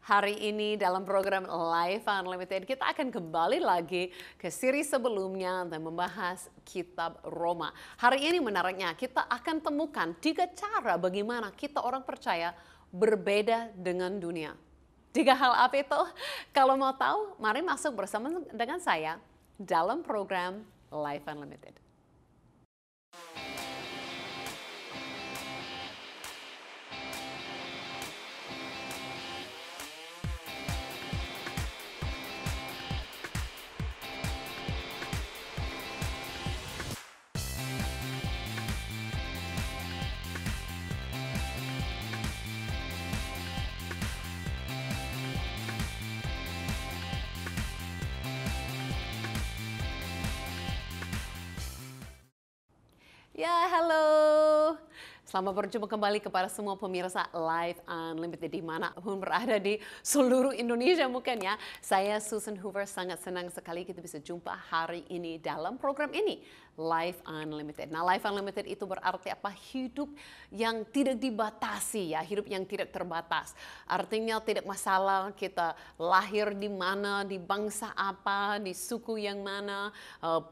Hari ini dalam program Life Unlimited kita akan kembali lagi ke seri sebelumnya dan membahas kitab Roma. Hari ini menariknya kita akan temukan 3 cara bagaimana kita orang percaya berbeda dengan dunia. 3 hal apa itu? Kalau mau tahu, mari masuk bersama dengan saya dalam program Life Unlimited. Ya, halo. Selamat berjumpa kembali kepada semua pemirsa Live Unlimited dimanapun berada di seluruh Indonesia mungkin ya. Saya Susan Hoover, sangat senang sekali kita bisa jumpa hari ini dalam program ini, Live Unlimited. Nah, Live Unlimited itu berarti apa? Hidup yang tidak dibatasi ya, hidup yang tidak terbatas. Artinya tidak masalah kita lahir di mana, di bangsa apa, di suku yang mana,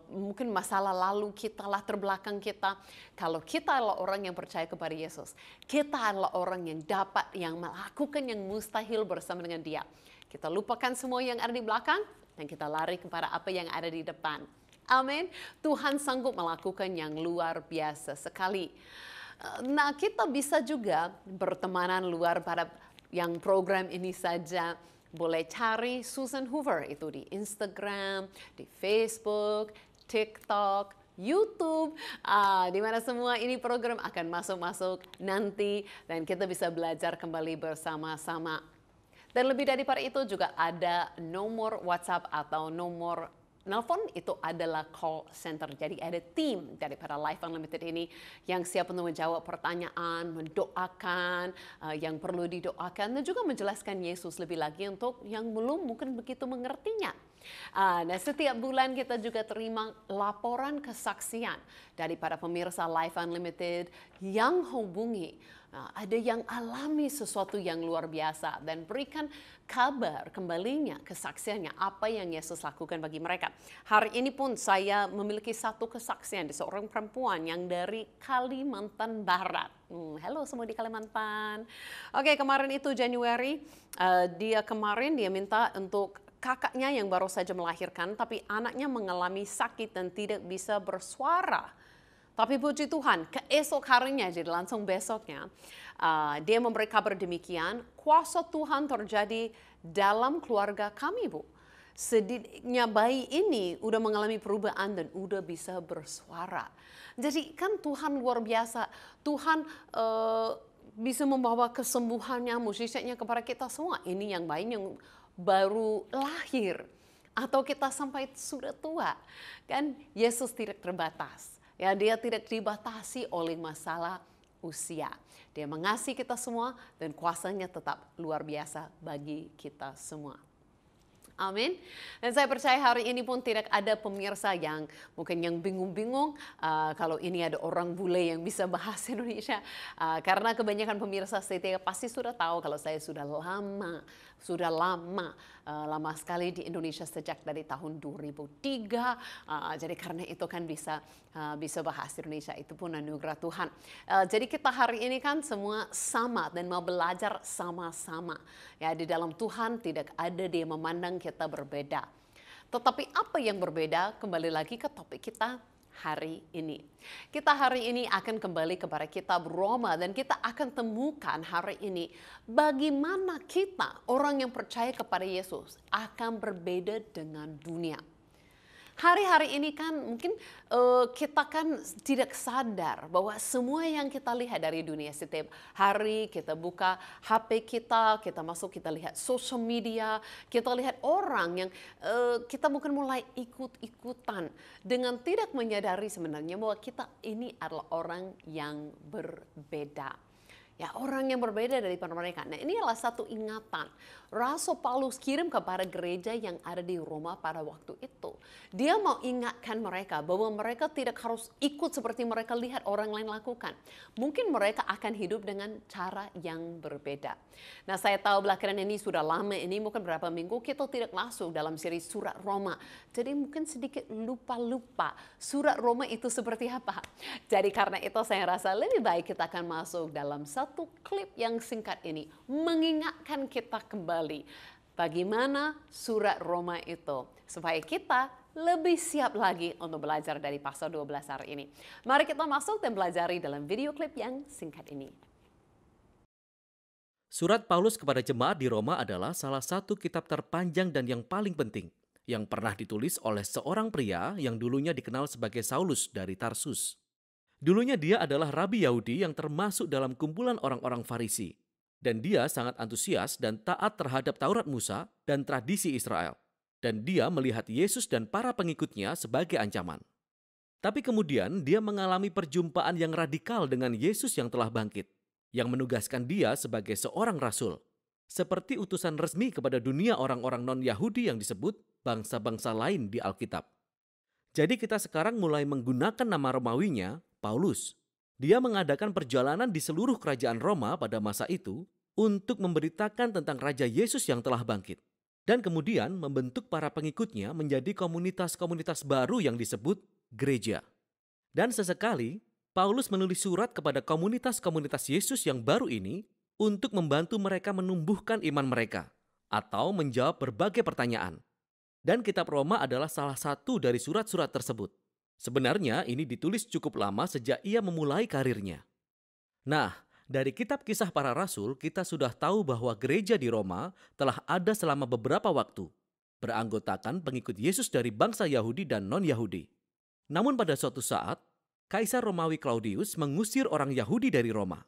mungkin masalah lalu kita, latar belakang kita. Kalau kita adalah orang yang percaya kepada Yesus, kita adalah orang yang dapat yang melakukan yang mustahil bersama dengan Dia. Kita lupakan semua yang ada di belakang dan kita lari kepada apa yang ada di depan. Amin. Tuhan sanggup melakukan yang luar biasa sekali. Nah, kita bisa juga bertemanan luar pada yang program ini saja. Boleh cari Susan Hoover itu di Instagram, di Facebook, TikTok, YouTube, di mana semua ini program akan masuk nanti dan kita bisa belajar kembali bersama-sama. Dan lebih daripada itu juga ada nomor WhatsApp atau nomor nelpon, itu adalah call center. Jadi ada tim daripada Life Unlimited ini yang siap untuk menjawab pertanyaan, mendoakan yang perlu didoakan dan juga menjelaskan Yesus lebih lagi untuk yang belum mungkin begitu mengertinya. Nah, setiap bulan kita juga terima laporan kesaksian daripada pemirsa Life Unlimited yang hubungi. Ada yang alami sesuatu yang luar biasa dan berikan kabar kembalinya, kesaksiannya, apa yang Yesus lakukan bagi mereka. Hari ini pun saya memiliki satu kesaksian di seorang perempuan yang dari Kalimantan Barat. Halo semua di Kalimantan. Oke, kemarin itu Januari, dia minta untuk kakaknya yang baru saja melahirkan, tapi anaknya mengalami sakit dan tidak bisa bersuara. Tapi puji Tuhan, keesok harinya, jadi langsung besoknya, dia memberi kabar demikian, kuasa Tuhan terjadi dalam keluarga kami, Bu. Sedikitnya bayi ini udah mengalami perubahan dan udah bisa bersuara. Jadi kan Tuhan luar biasa. Tuhan bisa membawa kesembuhannya, mujizatnya kepada kita semua. Ini yang bayi yang baru lahir atau kita sampai sudah tua, kan Yesus tidak terbatas. Ya, dia tidak dibatasi oleh masalah usia. Dia mengasihi kita semua dan kuasanya tetap luar biasa bagi kita semua. Amin. Dan saya percaya hari ini pun tidak ada pemirsa yang mungkin yang bingung-bingung kalau ini ada orang bule yang bisa bahasa Indonesia. Karena kebanyakan pemirsa setia pasti sudah tahu kalau saya sudah lama sekali di Indonesia sejak dari tahun 2003. Jadi karena itu kan bisa bahasa Indonesia, itu pun anugerah Tuhan. Jadi kita hari ini kan semua sama dan mau belajar sama-sama. Ya, di dalam Tuhan tidak ada dia memandang kita berbeda. Tetapi apa yang berbeda? Kembali lagi ke topik kita hari ini. Kita hari ini akan kembali kepada kitab Roma dan kita akan temukan hari ini bagaimana kita orang yang percaya kepada Yesus akan berbeda dengan dunia. Hari-hari ini kan mungkin kita kan tidak sadar bahwa semua yang kita lihat dari dunia, setiap hari kita buka HP kita masuk, kita lihat social media, kita lihat orang yang kita mungkin mulai ikut-ikutan dengan tidak menyadari sebenarnya bahwa kita ini adalah orang yang berbeda. Ya, orang yang berbeda daripada mereka. Nah, ini adalah satu ingatan Rasul Paulus kirim kepada gereja yang ada di Roma pada waktu itu. Dia mau ingatkan mereka bahwa mereka tidak harus ikut seperti mereka lihat orang lain lakukan. Mungkin mereka akan hidup dengan cara yang berbeda. Nah, saya tahu belakangan ini sudah lama ini, mungkin berapa minggu kita tidak masuk dalam seri surat Roma. Jadi mungkin sedikit lupa-lupa surat Roma itu seperti apa. Jadi karena itu saya rasa lebih baik kita akan masuk dalam satu klip yang singkat ini, mengingatkan kita kembali bagaimana surat Roma itu, supaya kita lebih siap lagi untuk belajar dari pasal 12 hari ini. Mari kita masuk dan pelajari dalam video klip yang singkat ini. Surat Paulus kepada jemaat di Roma adalah salah satu kitab terpanjang dan yang paling penting yang pernah ditulis oleh seorang pria yang dulunya dikenal sebagai Saulus dari Tarsus. Dulunya dia adalah rabi Yahudi yang termasuk dalam kumpulan orang-orang Farisi. Dan dia sangat antusias dan taat terhadap Taurat Musa dan tradisi Israel. Dan dia melihat Yesus dan para pengikutnya sebagai ancaman. Tapi kemudian dia mengalami perjumpaan yang radikal dengan Yesus yang telah bangkit, yang menugaskan dia sebagai seorang rasul, seperti utusan resmi kepada dunia orang-orang non-Yahudi yang disebut bangsa-bangsa lain di Alkitab. Jadi kita sekarang mulai menggunakan nama Romawinya, Paulus. Dia mengadakan perjalanan di seluruh kerajaan Roma pada masa itu untuk memberitakan tentang Raja Yesus yang telah bangkit. Dan kemudian membentuk para pengikutnya menjadi komunitas-komunitas baru yang disebut gereja. Dan sesekali, Paulus menulis surat kepada komunitas-komunitas Yesus yang baru ini untuk membantu mereka menumbuhkan iman mereka atau menjawab berbagai pertanyaan. Dan kitab Roma adalah salah satu dari surat-surat tersebut. Sebenarnya ini ditulis cukup lama sejak ia memulai karirnya. Nah, dari kitab Kisah Para Rasul kita sudah tahu bahwa gereja di Roma telah ada selama beberapa waktu, beranggotakan pengikut Yesus dari bangsa Yahudi dan non-Yahudi. Namun pada suatu saat, Kaisar Romawi Claudius mengusir orang Yahudi dari Roma.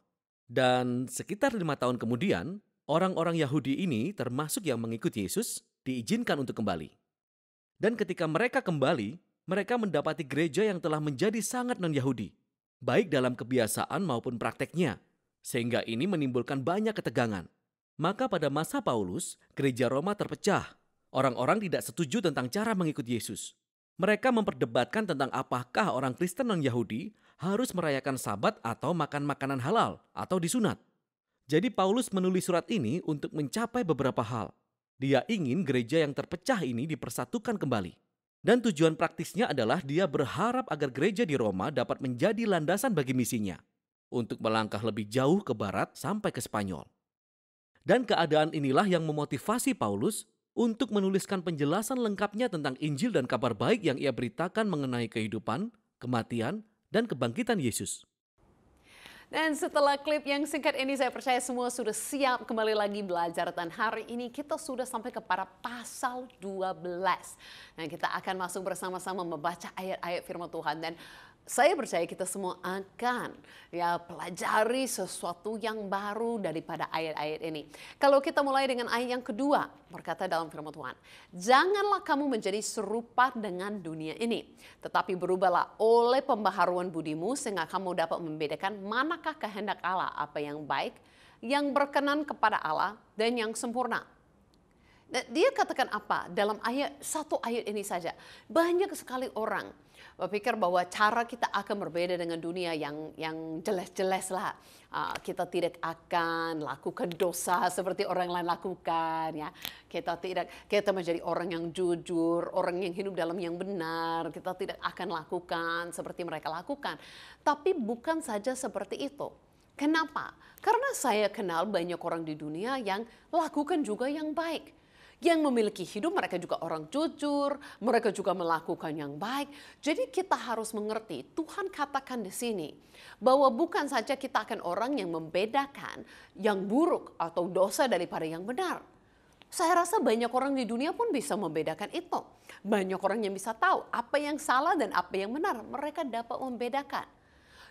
Dan sekitar 5 tahun kemudian, orang-orang Yahudi ini termasuk yang mengikut Yesus diizinkan untuk kembali. Dan ketika mereka kembali, mereka mendapati gereja yang telah menjadi sangat non-Yahudi, baik dalam kebiasaan maupun prakteknya, sehingga ini menimbulkan banyak ketegangan. Maka pada masa Paulus, gereja Roma terpecah. Orang-orang tidak setuju tentang cara mengikut Yesus. Mereka memperdebatkan tentang apakah orang Kristen non-Yahudi harus merayakan Sabat atau makan makanan halal atau disunat. Jadi Paulus menulis surat ini untuk mencapai beberapa hal. Dia ingin gereja yang terpecah ini dipersatukan kembali. Dan tujuan praktisnya adalah dia berharap agar gereja di Roma dapat menjadi landasan bagi misinya untuk melangkah lebih jauh ke barat sampai ke Spanyol. Dan keadaan inilah yang memotivasi Paulus untuk menuliskan penjelasan lengkapnya tentang Injil dan kabar baik yang ia beritakan mengenai kehidupan, kematian, dan kebangkitan Yesus. Dan setelah klip yang singkat ini saya percaya semua sudah siap kembali lagi belajar, dan hari ini kita sudah sampai kepada pasal 12. Dan kita akan masuk bersama-sama membaca ayat-ayat firman Tuhan, dan saya percaya kita semua akan pelajari sesuatu yang baru daripada ayat-ayat ini. Kalau kita mulai dengan ayat yang kedua, berkata dalam firman Tuhan, "Janganlah kamu menjadi serupa dengan dunia ini, tetapi berubahlah oleh pembaharuan budimu sehingga kamu dapat membedakan manakah kehendak Allah, apa yang baik, yang berkenan kepada Allah, dan yang sempurna." Dia katakan apa dalam satu ayat ini saja? Banyak sekali orang berpikir bahwa cara kita akan berbeda dengan dunia yang jelas-jelas lah. Kita tidak akan lakukan dosa seperti orang lain lakukan, ya. Kita menjadi orang yang jujur, orang yang hidup dalam yang benar. Kita tidak akan lakukan seperti mereka lakukan. Tapi bukan saja seperti itu. Kenapa? Karena saya kenal banyak orang di dunia yang lakukan juga yang baik. Yang memiliki hidup, mereka juga orang jujur, mereka juga melakukan yang baik. Jadi kita harus mengerti, Tuhan katakan di sini bahwa bukan saja kita akan orang yang membedakan yang buruk atau dosa daripada yang benar. Saya rasa banyak orang di dunia pun bisa membedakan itu. Banyak orang yang bisa tahu apa yang salah dan apa yang benar. Mereka dapat membedakan.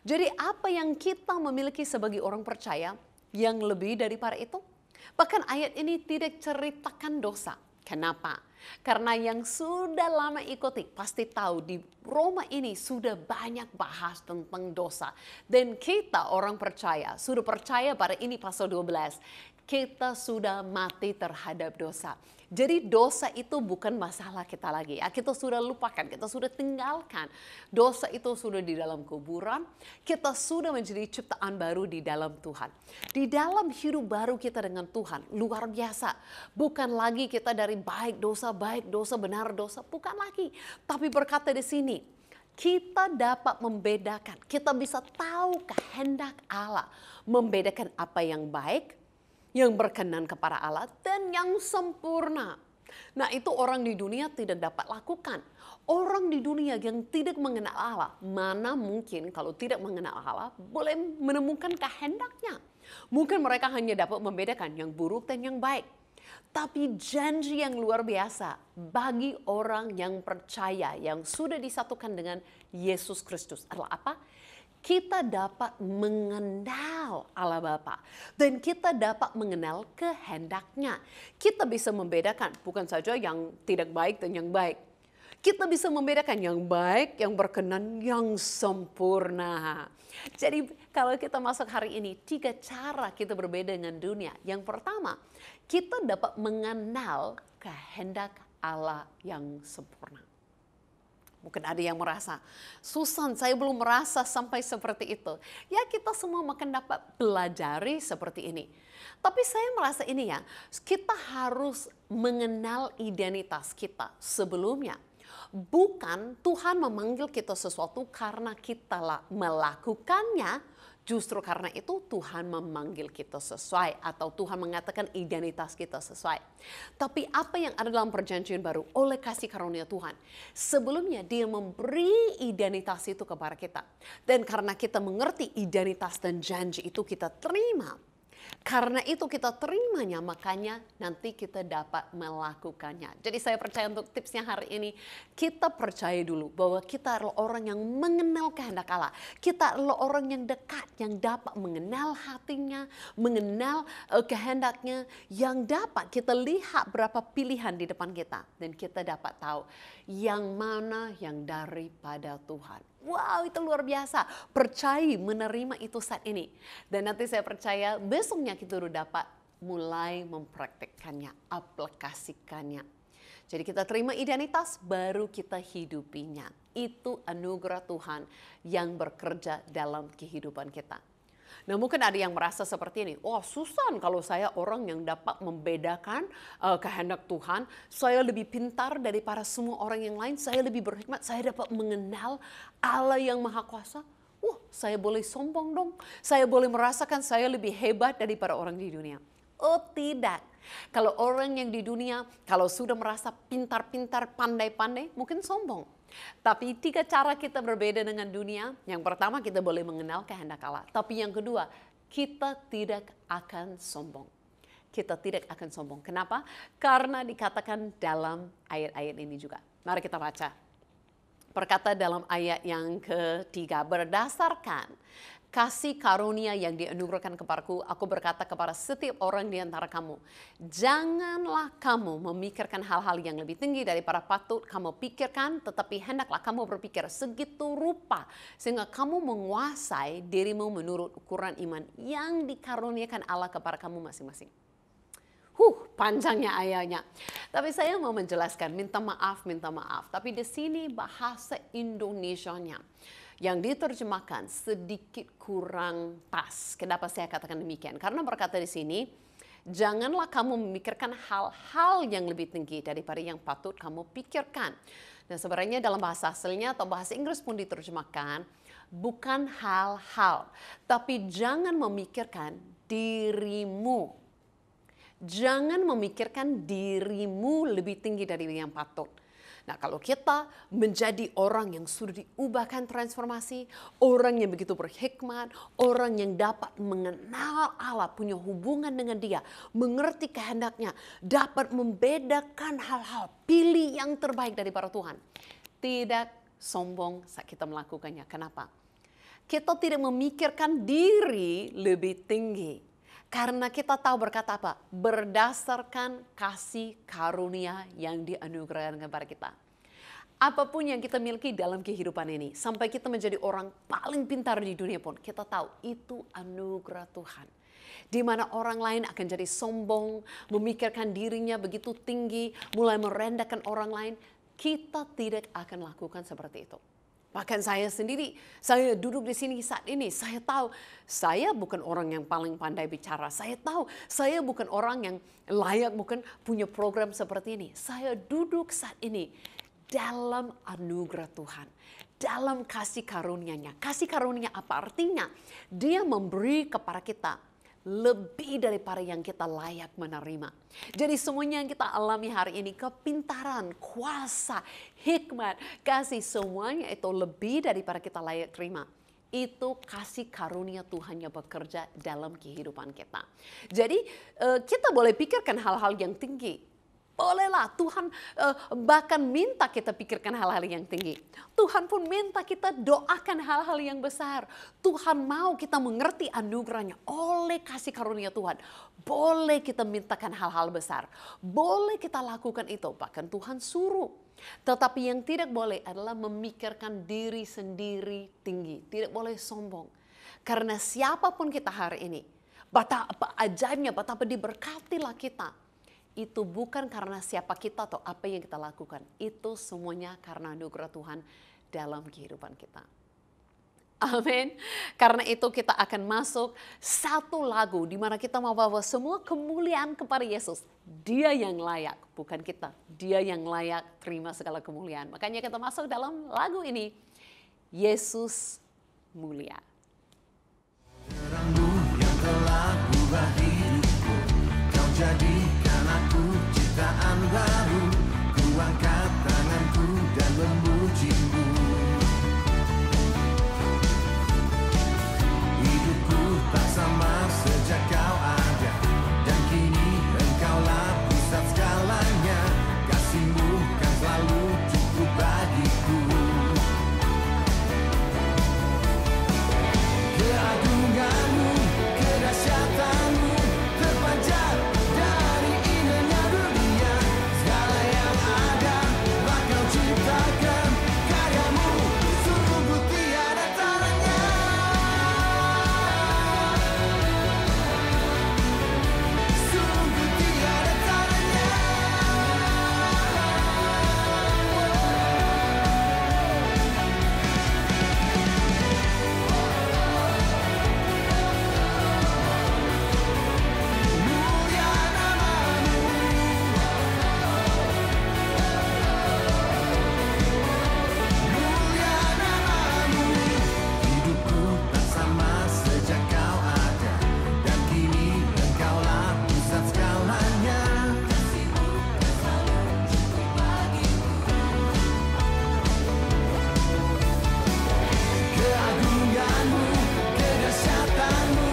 Jadi apa yang kita memiliki sebagai orang percaya yang lebih daripada itu? Bahkan ayat ini tidak ceritakan dosa. Kenapa? Karena yang sudah lama ikuti pasti tahu di Roma ini sudah banyak bahas tentang dosa. Dan kita orang percaya, sudah percaya pada ini pasal 12. Kita sudah mati terhadap dosa. Jadi dosa itu bukan masalah kita lagi. Ya, kita sudah lupakan, kita sudah tinggalkan. Dosa itu sudah di dalam kuburan. Kita sudah menjadi ciptaan baru di dalam Tuhan. Di dalam hidup baru kita dengan Tuhan, luar biasa. Bukan lagi kita dari baik dosa, benar dosa. Bukan lagi. Tapi berkata di sini, kita dapat membedakan. Kita bisa tahu kehendak Allah. Membedakan apa yang baik, yang berkenan kepada Allah, dan yang sempurna. Nah, itu orang di dunia tidak dapat lakukan. Orang di dunia yang tidak mengenal Allah, mana mungkin kalau tidak mengenal Allah boleh menemukan kehendaknya. Mungkin mereka hanya dapat membedakan yang buruk dan yang baik. Tapi janji yang luar biasa bagi orang yang percaya, yang sudah disatukan dengan Yesus Kristus adalah apa? Kita dapat mengenal Allah Bapa dan kita dapat mengenal kehendaknya. Kita bisa membedakan bukan saja yang tidak baik dan yang baik. Kita bisa membedakan yang baik, yang berkenan, yang sempurna. Jadi kalau kita masuk hari ini, 3 cara kita berbeda dengan dunia. Yang pertama, kita dapat mengenal kehendak Allah yang sempurna. Mungkin ada yang merasa, Susan saya belum merasa sampai seperti itu. Ya kita semua makin dapat pelajari seperti ini. Tapi saya merasa ini ya, kita harus mengenal identitas kita sebelumnya. Bukan Tuhan memanggil kita sesuatu karena kita melakukannya. Justru karena itu Tuhan memanggil kita sesuai atau Tuhan mengatakan identitas kita sesuai. Tapi apa yang ada dalam perjanjian baru oleh kasih karunia Tuhan. Sebelumnya dia memberi identitas itu kepada kita. Dan karena kita mengerti identitas dan janji itu kita terima. Karena itu kita terimanya, makanya nanti kita dapat melakukannya. Jadi saya percaya untuk tipsnya hari ini, kita percaya dulu bahwa kita adalah orang yang mengenal kehendak Allah. Kita adalah orang yang dekat, yang dapat mengenal hatinya, mengenal kehendaknya, yang dapat kita lihat berapa pilihan di depan kita. Dan kita dapat tahu yang mana yang daripada Tuhan. Wow, itu luar biasa. Percaya menerima itu saat ini. Dan nanti saya percaya besoknya kita udah dapat mulai mempraktikkannya, aplikasikannya. Jadi kita terima identitas, baru kita hidupinya. Itu anugerah Tuhan yang bekerja dalam kehidupan kita. Nah mungkin ada yang merasa seperti ini, wah Susan kalau saya orang yang dapat membedakan kehendak Tuhan, saya lebih pintar daripada semua orang yang lain, saya lebih berhikmat, saya dapat mengenal Allah yang Maha Kuasa. Wah saya boleh sombong dong, saya boleh merasakan saya lebih hebat daripada orang di dunia. Oh tidak, kalau orang yang di dunia, kalau sudah merasa pintar-pintar, pandai-pandai, mungkin sombong. Tapi 3 cara kita berbeda dengan dunia. Yang pertama kita boleh mengenal kehendak Allah. Tapi yang kedua, kita tidak akan sombong. Kita tidak akan sombong. Kenapa? Karena dikatakan dalam ayat-ayat ini juga. Mari kita baca. Berkata dalam ayat yang ketiga, berdasarkan kasih karunia yang dianugerahkan kepadaku, aku berkata kepada setiap orang di antara kamu, janganlah kamu memikirkan hal-hal yang lebih tinggi daripada patut kamu pikirkan, tetapi hendaklah kamu berpikir segitu rupa, sehingga kamu menguasai dirimu menurut ukuran iman yang dikaruniakan Allah kepada kamu masing-masing. Panjangnya ayatnya. Tapi saya mau menjelaskan, minta maaf. Tapi di sini bahasa Indonesianya yang diterjemahkan sedikit kurang pas. Kenapa saya katakan demikian? Karena berkata di sini, janganlah kamu memikirkan hal-hal yang lebih tinggi daripada yang patut kamu pikirkan. Dan sebenarnya dalam bahasa aslinya atau bahasa Inggris pun diterjemahkan, bukan hal-hal, tapi jangan memikirkan dirimu. Jangan memikirkan dirimu lebih tinggi dari yang patut. Nah, kalau kita menjadi orang yang sudah diubahkan transformasi, orang yang begitu berhikmat, orang yang dapat mengenal Allah, punya hubungan dengan Dia, mengerti kehendaknya, dapat membedakan hal-hal, pilih yang terbaik daripada Tuhan. Tidak sombong saat kita melakukannya. Kenapa? Kita tidak memikirkan diri lebih tinggi. Karena kita tahu berkata apa? Berdasarkan kasih karunia yang dianugerahkan kepada kita. Apapun yang kita miliki dalam kehidupan ini, sampai kita menjadi orang paling pintar di dunia pun, kita tahu itu anugerah Tuhan. Di mana orang lain akan jadi sombong, memikirkan dirinya begitu tinggi, mulai merendahkan orang lain, kita tidak akan lakukan seperti itu. Bahkan saya sendiri, saya duduk di sini saat ini, saya tahu saya bukan orang yang paling pandai bicara. Saya tahu saya bukan orang yang layak bukan punya program seperti ini. Saya duduk saat ini dalam anugerah Tuhan, dalam kasih karunia-Nya. Kasih karunia apa artinya? Dia memberi kepada kita lebih daripada yang kita layak menerima. Jadi semuanya yang kita alami hari ini, kepintaran, kuasa, hikmat, kasih, semuanya itu lebih daripada kita layak terima. Itu kasih karunia Tuhan yang bekerja dalam kehidupan kita. Jadi kita boleh pikirkan hal-hal yang tinggi. Bolehlah, Tuhan bahkan minta kita pikirkan hal-hal yang tinggi. Tuhan pun minta kita doakan hal-hal yang besar. Tuhan mau kita mengerti anugerahnya oleh kasih karunia Tuhan. Boleh kita mintakan hal-hal besar. Boleh kita lakukan itu, bahkan Tuhan suruh. Tetapi yang tidak boleh adalah memikirkan diri sendiri tinggi. Tidak boleh sombong. Karena siapapun kita hari ini, betapa ajaibnya, betapa diberkatilah kita. Itu bukan karena siapa kita atau apa yang kita lakukan. Itu semuanya karena anugerah Tuhan dalam kehidupan kita. Amin. Karena itu kita akan masuk satu lagu di mana kita mau bawa semua kemuliaan kepada Yesus. Dia yang layak, bukan kita. Dia yang layak terima segala kemuliaan. Makanya kita masuk dalam lagu ini. Yesus mulia. Terangmu yang telah ubah hidupku, kau jadikan aku ciptaan baru. Ku angkat tanganku dan memuji-Mu. Hidupku tak sama sejak kau ada, dan kini engkaulah pusat segalanya. Kasih-Mu kan selalu cukup bagiku. Keagungan-Mu, kedahsyatan-Mu terpanjat dari indahnya dunia. Segala yang ada telah Kau ciptakan, karya-Mu sungguh tiada taranya. Sungguh tiada taranya. Mulia nama-Mu, mulia nama-Mu. Hidupku tak sama sejak Kau ada, dan kini Engkaulah pusat segalanya. Kasih-Mu kan selalu cukup bagiku. Keagungan-Mu, kedahsyatan-Mu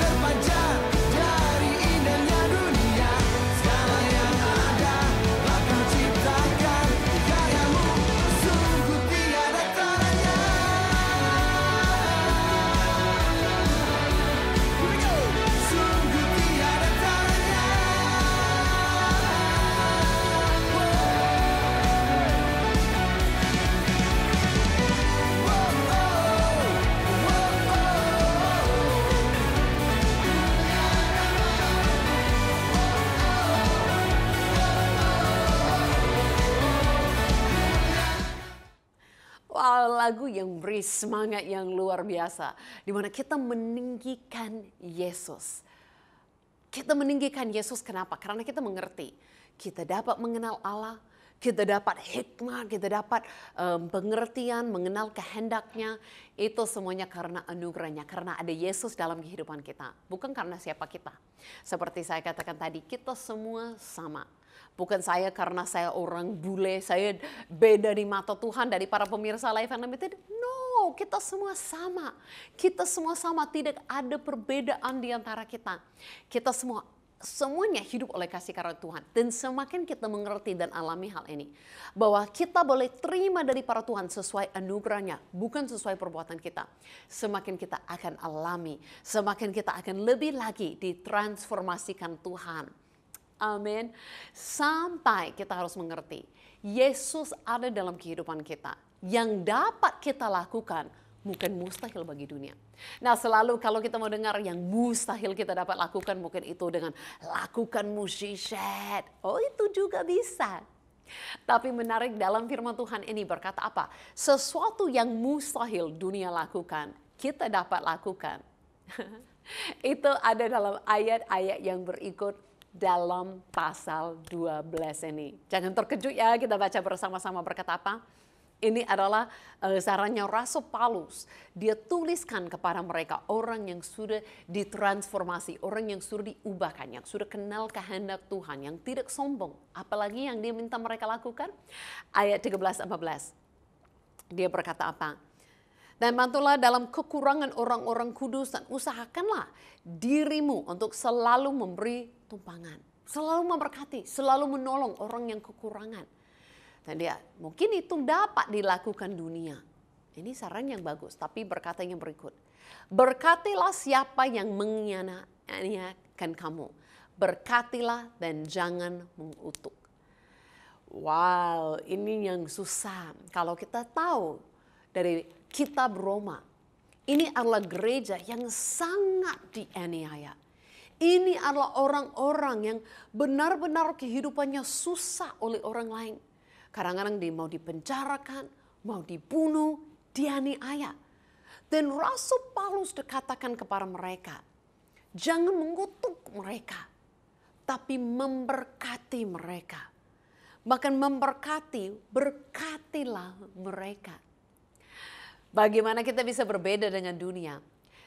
terpanjat dari indahnya dunia. Segala yang ada telah Kau ciptakan, karya-Mu sungguh tiada taranya. Sungguh tiada taranya. Wow, lagu yang beri semangat yang luar biasa. Di mana kita meninggikan Yesus. Kita meninggikan Yesus kenapa? Karena kita mengerti. Kita dapat mengenal Allah. Kita dapat hikmah, kita dapat pengertian, mengenal kehendaknya. Itu semuanya karena anugerahnya. Karena ada Yesus dalam kehidupan kita. Bukan karena siapa kita. Seperti saya katakan tadi, kita semua sama. Bukan saya karena saya orang bule, saya beda di mata Tuhan dari para pemirsa Life Unlimited. No, kita semua sama. Kita semua sama, tidak ada perbedaan di antara kita. Kita semua semuanya hidup oleh kasih karunia Tuhan. Dan semakin kita mengerti dan alami hal ini, bahwa kita boleh terima dari para Tuhan sesuai anugerahnya, bukan sesuai perbuatan kita. Semakin kita akan alami, semakin kita akan lebih lagi ditransformasikan Tuhan. Amin. Sampai kita harus mengerti, Yesus ada dalam kehidupan kita. Yang dapat kita lakukan mungkin mustahil bagi dunia. Nah, selalu kalau kita mau dengar yang mustahil kita dapat lakukan, mungkin itu dengan lakukan mukjizat. Oh, itu juga bisa. Tapi menarik dalam firman Tuhan ini berkata apa? Sesuatu yang mustahil dunia lakukan, kita dapat lakukan. Itu ada dalam ayat-ayat yang berikut dalam pasal 12 ini. Jangan terkejut ya, kita baca bersama-sama berkata apa? Ini adalah sarannya Rasul Paulus. Dia tuliskan kepada mereka orang yang sudah ditransformasi, orang yang sudah diubahkan, yang sudah kenal kehendak Tuhan, yang tidak sombong. Apalagi yang dia minta mereka lakukan? Ayat 13-14. Dia berkata apa? Dan bantulah dalam kekurangan orang-orang kudus dan usahakanlah dirimu untuk selalu memberi tumpangan. Selalu memberkati, selalu menolong orang yang kekurangan. Dan dia mungkin itu dapat dilakukan dunia. Ini saran yang bagus, tapi berkata yang berikut. Berkatilah siapa yang mengianakan kamu. Berkatilah dan jangan mengutuk. Wow, ini yang susah. Kalau kita tahu dari kitab Roma, ini adalah gereja yang sangat dianiaya. Ini adalah orang-orang yang benar-benar kehidupannya susah oleh orang lain. Kadang-kadang dia mau dipenjarakan, mau dibunuh, dianiaya. Dan Rasul Paulus dikatakan kepada mereka, jangan mengutuk mereka, tapi memberkati mereka. Bahkan memberkati, berkatilah mereka. Bagaimana kita bisa berbeda dengan dunia?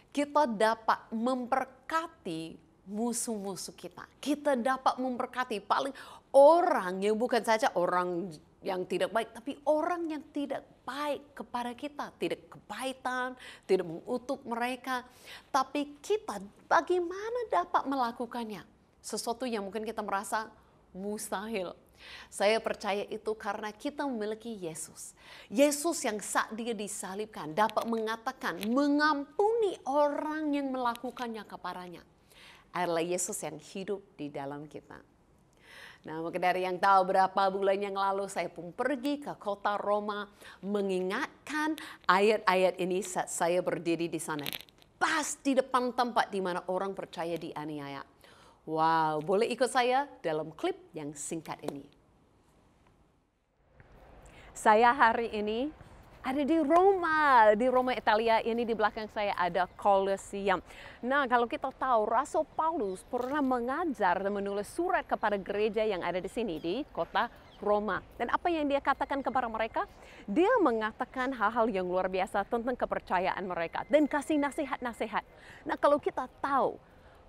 Kita dapat memberkati musuh-musuh kita. Kita dapat memberkati paling orang yang bukan saja orang yang tidak baik, tapi orang yang tidak baik kepada kita. Tidak kepahitan, tidak mengutuk mereka. Tapi kita bagaimana dapat melakukannya? Sesuatu yang mungkin kita merasa mustahil. Saya percaya itu karena kita memiliki Yesus. Yesus yang saat dia disalibkan dapat mengatakan mengampuni orang yang melakukannya kepadanya. Adalah Yesus yang hidup di dalam kita. Nah, mungkin dari yang tahu berapa bulan yang lalu saya pun pergi ke kota Roma mengingatkan ayat-ayat ini saat saya berdiri di sana. Pas di depan tempat di mana orang percaya dianiaya. Wow, boleh ikut saya dalam klip yang singkat ini. Saya hari ini ada di Roma Italia. Ini di belakang saya ada Colosseum. Nah, kalau kita tahu Rasul Paulus pernah mengajar dan menulis surat kepada gereja yang ada di sini di kota Roma. Dan apa yang dia katakan kepada mereka? Dia mengatakan hal-hal yang luar biasa tentang kepercayaan mereka dan kasih nasihat-nasihat. Nah, kalau kita tahu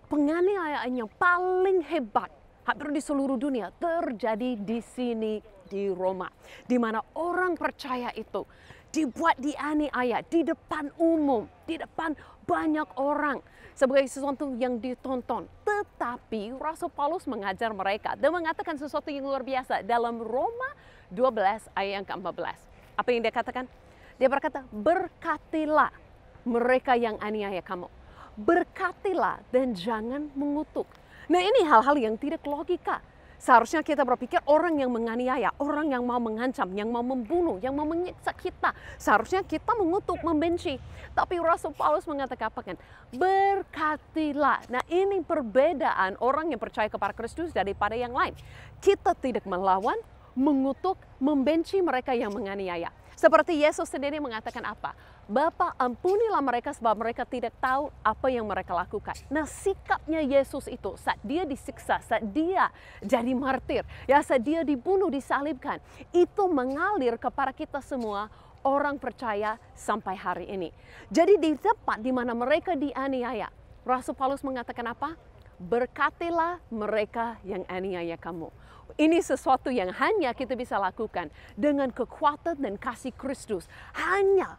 penganiayaan yang paling hebat hampir di seluruh dunia terjadi di sini di Roma, di mana orang percaya itu dibuat dianiaya di depan umum, di depan banyak orang sebagai sesuatu yang ditonton. Tetapi Rasul Paulus mengajar mereka dan mengatakan sesuatu yang luar biasa dalam Roma 12 ayat yang ke-14. Apa yang dia katakan? Dia berkata, berkatilah mereka yang aniaya kamu. Berkatilah dan jangan mengutuk. Nah, ini hal-hal yang tidak logika. Seharusnya kita berpikir orang yang menganiaya, orang yang mau mengancam, yang mau membunuh, yang mau menyiksa kita. Seharusnya kita mengutuk, membenci. Tapi Rasul Paulus mengatakan apa kan? Berkatilah. Nah, ini perbedaan orang yang percaya kepada Kristus daripada yang lain. Kita tidak melawan, mengutuk, membenci mereka yang menganiaya. Seperti Yesus sendiri mengatakan apa? Bapa, ampunilah mereka sebab mereka tidak tahu apa yang mereka lakukan. Nah, sikapnya Yesus itu saat dia disiksa, saat dia jadi martir, ya saat dia dibunuh, disalibkan, itu mengalir kepada kita semua orang percaya sampai hari ini. Jadi di tempat di mana mereka dianiaya, Rasul Paulus mengatakan apa? Berkatilah mereka yang aniaya kamu. Ini sesuatu yang hanya kita bisa lakukan dengan kekuatan dan kasih Kristus. Hanya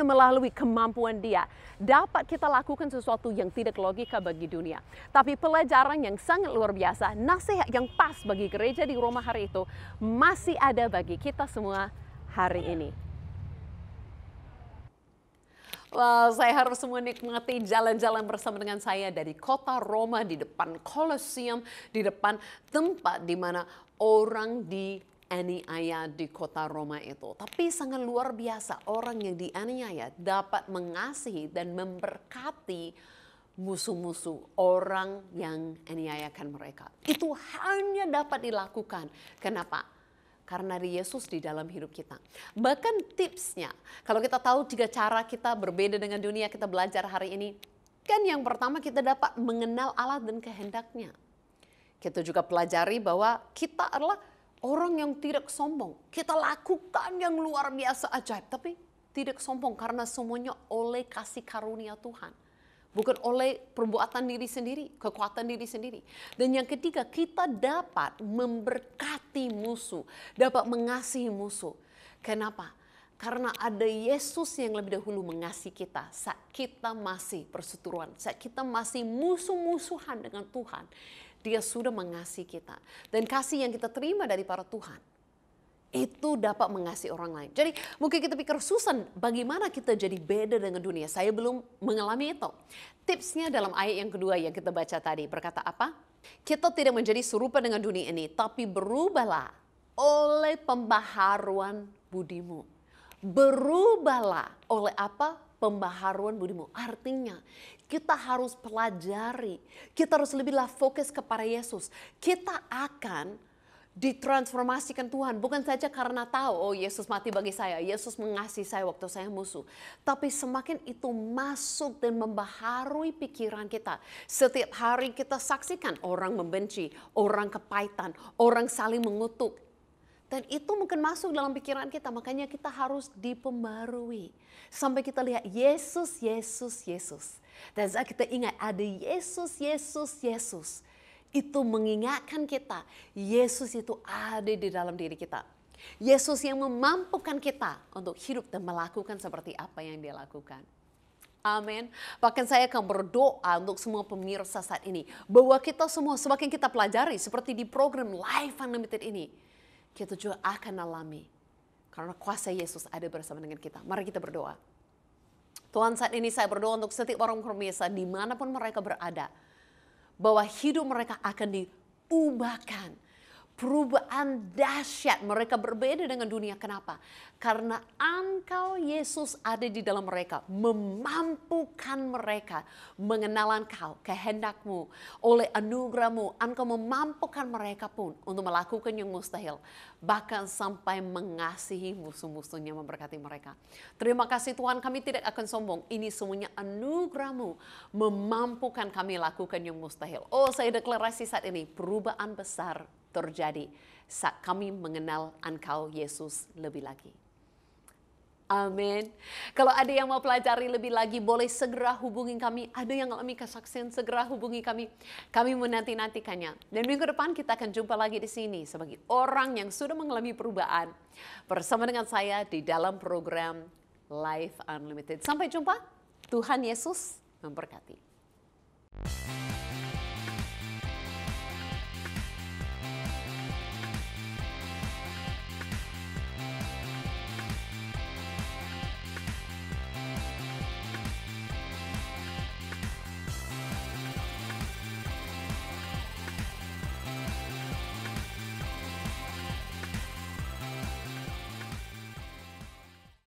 melalui kemampuan Dia dapat kita lakukan sesuatu yang tidak logika bagi dunia. Tapi pelajaran yang sangat luar biasa, nasihat yang pas bagi gereja di Roma hari itu masih ada bagi kita semua hari ini. Wah, saya harus menikmati jalan-jalan bersama dengan saya dari kota Roma, di depan Colosseum, di depan tempat di mana orang dianiaya di kota Roma itu. Tapi sangat luar biasa, orang yang dianiaya dapat mengasihi dan memberkati musuh-musuh orang yang aniayakan mereka. Itu hanya dapat dilakukan. Kenapa? Karena ada Yesus di dalam hidup kita. Bahkan tipsnya, kalau kita tahu 3 cara kita berbeda dengan dunia, kita belajar hari ini. Kan yang pertama kita dapat mengenal Allah dan kehendaknya. Kita juga pelajari bahwa kita adalah orang yang tidak sombong. Kita lakukan yang luar biasa ajaib, tapi tidak sombong karena semuanya oleh kasih karunia Tuhan. Bukan oleh perbuatan diri sendiri, kekuatan diri sendiri. Dan yang ketiga, kita dapat memberkati musuh, dapat mengasihi musuh. Kenapa? Karena ada Yesus yang lebih dahulu mengasihi kita saat kita masih perseteruan, saat kita masih musuh-musuhan dengan Tuhan. Dia sudah mengasihi kita. Dan kasih yang kita terima dari para Tuhan, itu dapat mengasihi orang lain. Jadi mungkin kita pikir, Susan, bagaimana kita jadi beda dengan dunia? Saya belum mengalami itu. Tipsnya dalam ayat yang kedua yang kita baca tadi, berkata apa? Kita tidak menjadi serupa dengan dunia ini, tapi berubahlah oleh pembaharuan budimu. Berubahlah oleh apa? Pembaharuan budimu. Artinya kita harus pelajari, kita harus lebihlah fokus kepada Yesus. Kita akan ditransformasikan Tuhan, bukan saja karena tahu, oh Yesus mati bagi saya, Yesus mengasihi saya waktu saya musuh. Tapi semakin itu masuk dan membaharui pikiran kita. Setiap hari kita saksikan orang membenci, orang kepahitan, orang saling mengutuk. Dan itu mungkin masuk dalam pikiran kita, makanya kita harus dipembarui. Sampai kita lihat Yesus, Yesus, Yesus. Dan saat kita ingat ada Yesus, Yesus, Yesus. Itu mengingatkan kita, Yesus itu ada di dalam diri kita. Yesus yang memampukan kita untuk hidup dan melakukan seperti apa yang Dia lakukan. Amin. Bahkan saya akan berdoa untuk semua pemirsa saat ini, bahwa kita semua semakin kita pelajari seperti di program Life Unlimited ini, kita juga akan alami. Karena kuasa Yesus ada bersama dengan kita. Mari kita berdoa. Tuhan, saat ini saya berdoa untuk setiap orang pemirsa dimanapun mereka berada, bahwa hidup mereka akan diubahkan. Perubahan dahsyat, mereka berbeda dengan dunia. Kenapa? Karena Engkau Yesus ada di dalam mereka, memampukan mereka mengenal Engkau, kehendak-Mu. Oleh anugerah-Mu, Engkau memampukan mereka pun untuk melakukan yang mustahil. Bahkan sampai mengasihi musuh-musuhnya, memberkati mereka. Terima kasih Tuhan, kami tidak akan sombong. Ini semuanya anugerah-Mu memampukan kami lakukan yang mustahil. Oh, saya deklarasi saat ini, perubahan besar terjadi saat kami mengenal Engkau Yesus lebih lagi. Amin. Kalau ada yang mau pelajari lebih lagi, boleh segera hubungi kami. Ada yang mengalami kesaksian, segera hubungi kami. Kami menanti-nantikannya. Dan minggu depan kita akan jumpa lagi di sini sebagai orang yang sudah mengalami perubahan bersama dengan saya di dalam program Life Unlimited. Sampai jumpa. Tuhan Yesus memberkati.